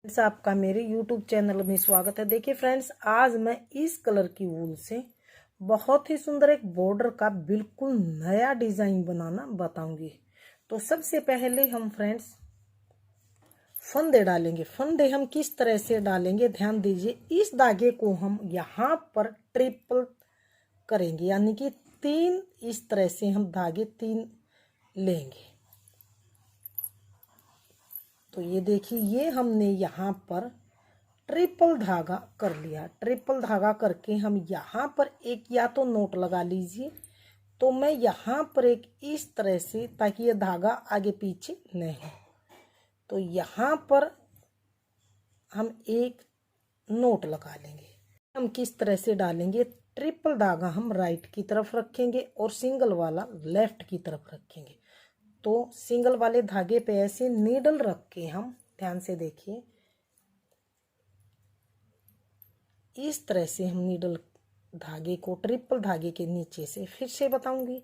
Friends, आपका मेरे YouTube channel में स्वागत है। देखिए फ्रेंड्स, आज मैं इस कलर की वूल से बहुत ही सुंदर एक बॉर्डर का बिल्कुल नया डिजाइन बनाना बताऊंगी। तो सबसे पहले हम फ्रेंड्स फंदे डालेंगे। फंदे हम किस तरह से डालेंगे, ध्यान दीजिए। इस धागे को हम यहाँ पर ट्रिपल करेंगे, यानी कि 3 इस तरह से हम धागे 3 लेंगे। तो ये देखिए, ये हमने यहाँ पर ट्रिपल धागा कर लिया। ट्रिपल धागा करके हम यहाँ पर एक या तो नोट लगा लीजिए। तो मैं यहाँ पर एक इस तरह से, ताकि ये धागा आगे पीछे नहीं हो, तो यहाँ पर हम एक नोट लगा लेंगे। हम किस तरह से डालेंगे, ट्रिपल धागा हम राइट की तरफ रखेंगे और सिंगल वाला लेफ्ट की तरफ रखेंगे। तो सिंगल वाले धागे पे ऐसे नीडल रख के हम, ध्यान से देखिए, इस तरह से हम नीडल धागे को ट्रिपल धागे के नीचे से, फिर से बताऊंगी,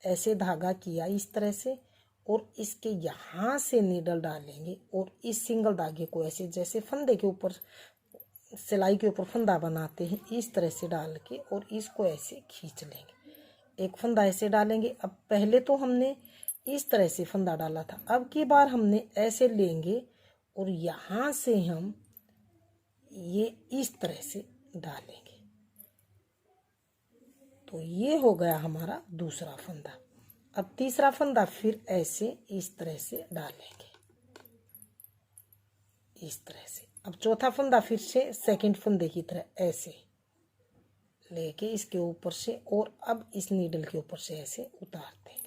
ऐसे धागा किया इस तरह से, और इसके यहाँ से नीडल डालेंगे और इस सिंगल धागे को ऐसे, जैसे फंदे के ऊपर, सिलाई के ऊपर फंदा बनाते हैं, इस तरह से डाल के और इसको ऐसे खींच लेंगे। एक फंदा ऐसे डालेंगे। अब पहले तो हमने इस तरह से फंदा डाला था, अब की बार हमने ऐसे लेंगे और यहाँ से हम ये इस तरह से डालेंगे। तो ये हो गया हमारा दूसरा फंदा। अब तीसरा फंदा फिर ऐसे इस तरह से डालेंगे, इस तरह से। अब चौथा फंदा फिर से सेकंड फंदे की तरह ऐसे लेके इसके ऊपर से, और अब इस नीडल के ऊपर से ऐसे उतार देंगे,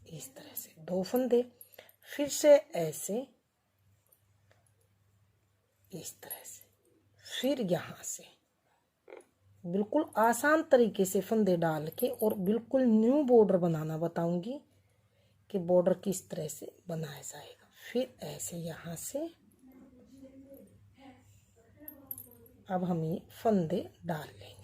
इस तरह से 2 फंदे, फिर से ऐसे इस तरह से, फिर यहाँ से बिल्कुल आसान तरीके से फंदे डाल के और बिल्कुल न्यू बॉर्डर बनाना बताऊंगी कि बॉर्डर किस तरह से बनाया जाएगा। फिर ऐसे यहाँ से अब हम ये फंदे डाल लेंगे।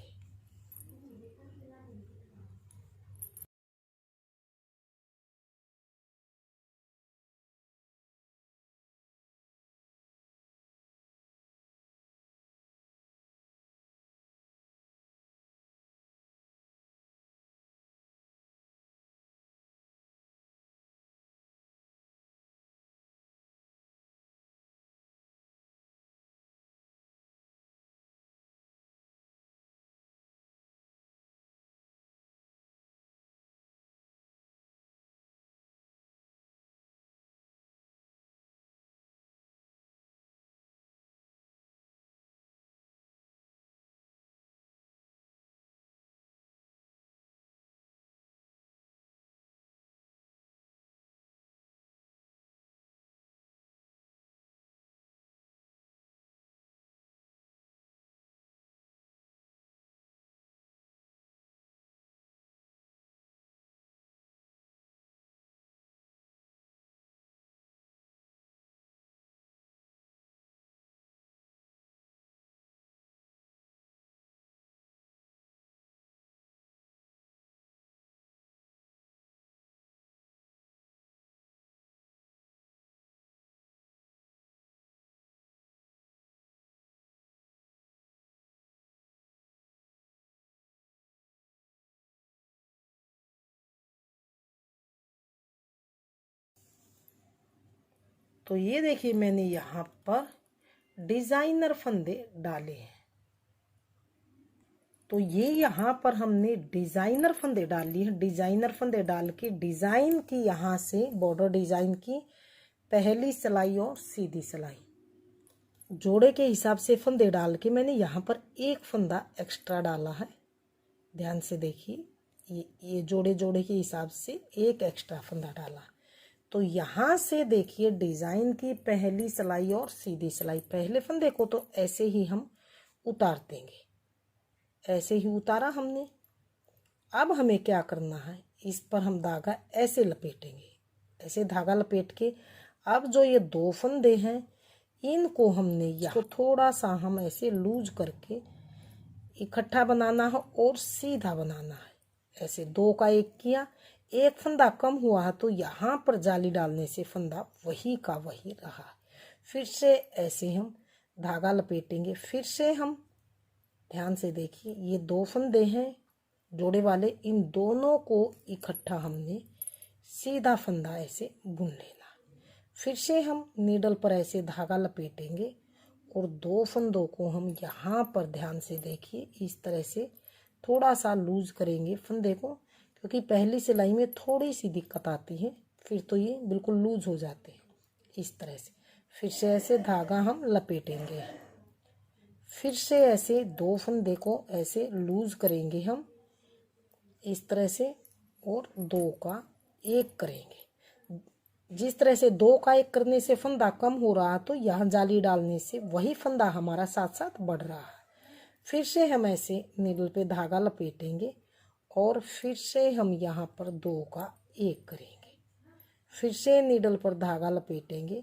तो ये देखिए, मैंने यहाँ पर डिजाइनर फंदे डाले हैं। तो ये यहाँ पर हमने डिजाइनर फंदे डाल लिए हैं। डिजाइनर फंदे डाल के डिजाइन की, यहाँ से बॉर्डर डिजाइन की पहली सिलाई और सीधी सिलाई जोड़े के हिसाब से फंदे डाल के मैंने यहाँ पर एक फंदा एक्स्ट्रा डाला है। ध्यान से देखिए, ये जोड़े जोड़े के हिसाब से एक एक्स्ट्रा फंदा डाला। तो यहाँ से देखिए, डिजाइन की पहली सिलाई और सीधी सिलाई, पहले फंदे को तो ऐसे ही हम उतार देंगे, ऐसे ही उतारा हमने। अब हमें क्या करना है, इस पर हम धागा ऐसे लपेटेंगे, ऐसे धागा लपेट के अब जो ये 2 फंदे हैं, इनको हमने यहाँ थोड़ा सा हम ऐसे लूज करके इकट्ठा बनाना है और सीधा बनाना है। ऐसे 2 का 1 किया, एक फंदा कम हुआ है तो यहाँ पर जाली डालने से फंदा वही का वही रहा। फिर से ऐसे हम धागा लपेटेंगे। फिर से हम ध्यान से देखिए, ये 2 फंदे हैं जोड़े वाले, इन दोनों को इकट्ठा हमने सीधा फंदा ऐसे बुन लेना। फिर से हम नीडल पर ऐसे धागा लपेटेंगे और 2 फंदों को हम यहाँ पर ध्यान से देखिए इस तरह से थोड़ा सा लूज करेंगे फंदे को, क्योंकि पहली सिलाई में थोड़ी सी दिक्कत आती है, फिर तो ये बिल्कुल लूज हो जाते हैं इस तरह से। फिर से ऐसे धागा हम लपेटेंगे। फिर से ऐसे 2 फंदे को ऐसे लूज करेंगे हम इस तरह से और 2 का 1 करेंगे। जिस तरह से 2 का 1 करने से फंदा कम हो रहा, तो यहाँ जाली डालने से वही फंदा हमारा साथ साथ बढ़ रहा है। फिर से हम ऐसे नीडल पे धागा लपेटेंगे और फिर से हम यहाँ पर 2 का 1 करेंगे। फिर से नीडल पर धागा लपेटेंगे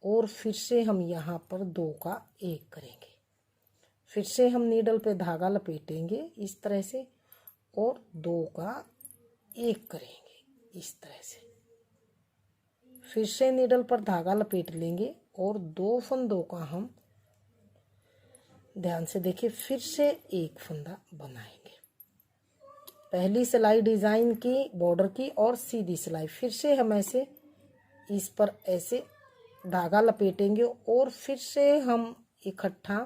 और फिर से हम यहाँ पर 2 का 1 करेंगे। फिर से हम नीडल पे धागा लपेटेंगे इस तरह से और 2 का 1 करेंगे इस तरह से। फिर से नीडल पर धागा लपेट लेंगे और 2 फंदों का हम ध्यान से देखिए फिर से 1 फंदा बनाएंगे। पहली सिलाई डिजाइन की, बॉर्डर की और सीधी सिलाई। फिर से हम ऐसे इस पर ऐसे धागा लपेटेंगे और फिर से हम इकट्ठा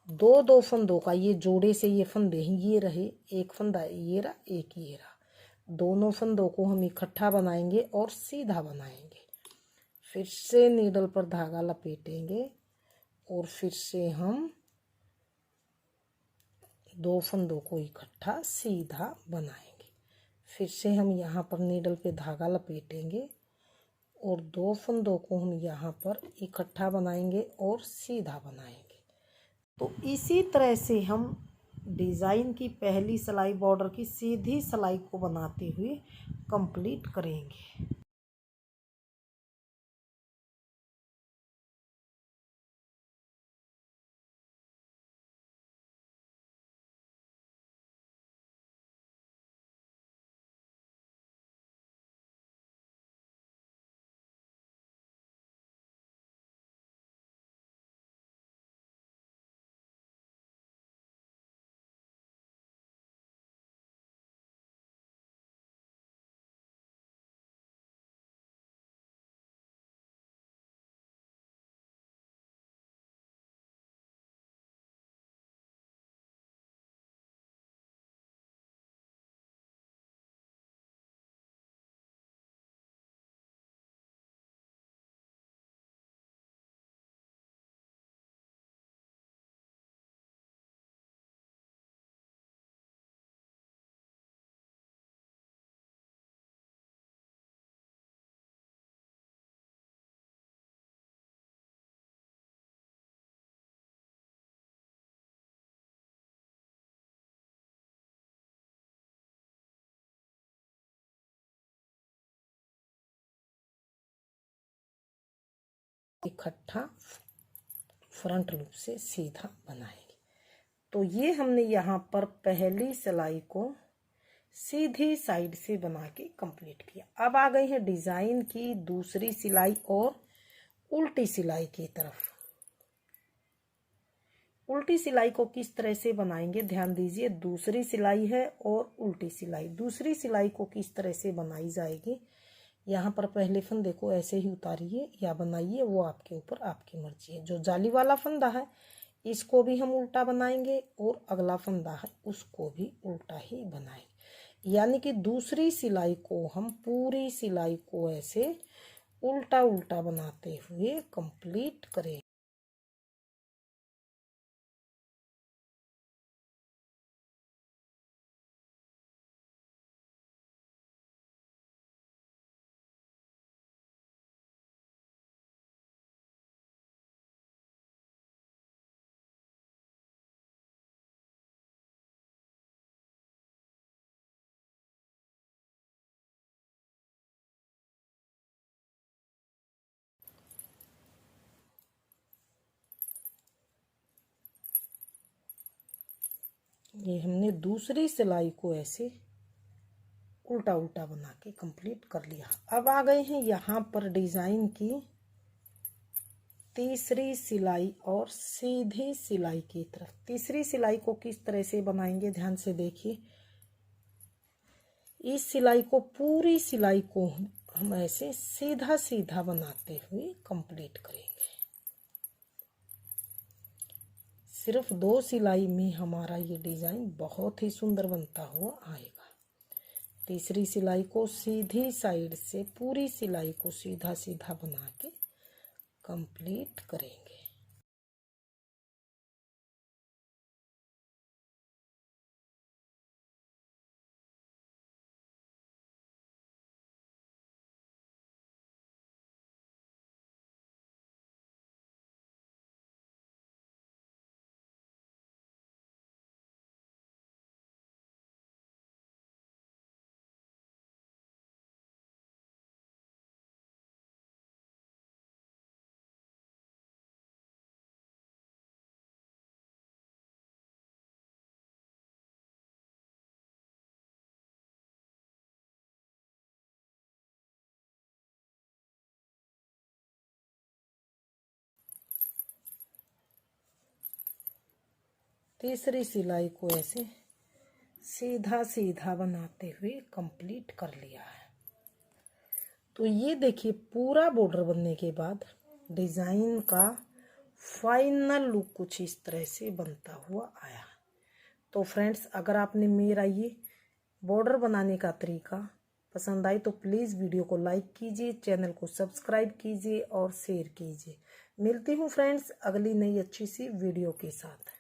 2 फंदों का, ये जोड़े से ये फंदे हैं, ये रहे, 1 फंदा ये रहा, 1 ये रहा, दोनों फंदों को हम इकट्ठा बनाएंगे और सीधा बनाएंगे। फिर से नीडल पर धागा लपेटेंगे और फिर से हम 2 फंदों को इकट्ठा सीधा बनाएंगे। फिर से हम यहाँ पर नीडल पे धागा लपेटेंगे और 2 फंदों को हम यहाँ पर इकट्ठा बनाएंगे और सीधा बनाएंगे। तो इसी तरह से हम डिज़ाइन की पहली सिलाई बॉर्डर की सीधी सिलाई को बनाते हुए कंप्लीट करेंगे। इकट्ठा फ्रंट लूप से सीधा बनाएंगे। तो ये हमने यहाँ पर पहली सिलाई को सीधी साइड से बना के कंप्लीट किया। अब आ गए हैं डिजाइन की दूसरी सिलाई और उल्टी सिलाई की तरफ। उल्टी सिलाई को किस तरह से बनाएंगे ध्यान दीजिए। दूसरी सिलाई है और उल्टी सिलाई। दूसरी सिलाई को किस तरह से बनाई जाएगी, यहाँ पर पहले फंदे को ऐसे ही उतारिए या बनाइए, वो आपके ऊपर, आपकी मर्जी है। जो जाली वाला फंदा है इसको भी हम उल्टा बनाएंगे और अगला फंदा है उसको भी उल्टा ही बनाएंगे। यानी कि दूसरी सिलाई को हम पूरी सिलाई को ऐसे उल्टा उल्टा बनाते हुए कंप्लीट करें। ये हमने दूसरी सिलाई को ऐसे उल्टा उल्टा बना के कंप्लीट कर लिया। अब आ गए हैं यहाँ पर डिजाइन की तीसरी सिलाई और सीधी सिलाई की तरफ। तीसरी सिलाई को किस तरह से बनाएंगे, ध्यान से देखिए। इस सिलाई को, पूरी सिलाई को हम ऐसे सीधा सीधा बनाते हुए कंप्लीट करेंगे। सिर्फ 2 सिलाई में हमारा ये डिजाइन बहुत ही सुंदर बनता हुआ आएगा। तीसरी सिलाई को सीधी साइड से पूरी सिलाई को सीधा सीधा बना के कंप्लीट करेंगे। तीसरी सिलाई को ऐसे सीधा सीधा बनाते हुए कंप्लीट कर लिया है। तो ये देखिए, पूरा बॉर्डर बनने के बाद डिजाइन का फाइनल लुक कुछ इस तरह से बनता हुआ आया। तो फ्रेंड्स, अगर आपने मेरा ये बॉर्डर बनाने का तरीका पसंद आई तो प्लीज़ वीडियो को लाइक कीजिए, चैनल को सब्सक्राइब कीजिए और शेयर कीजिए। मिलती हूँ फ्रेंड्स अगली नई अच्छी सी वीडियो के साथ।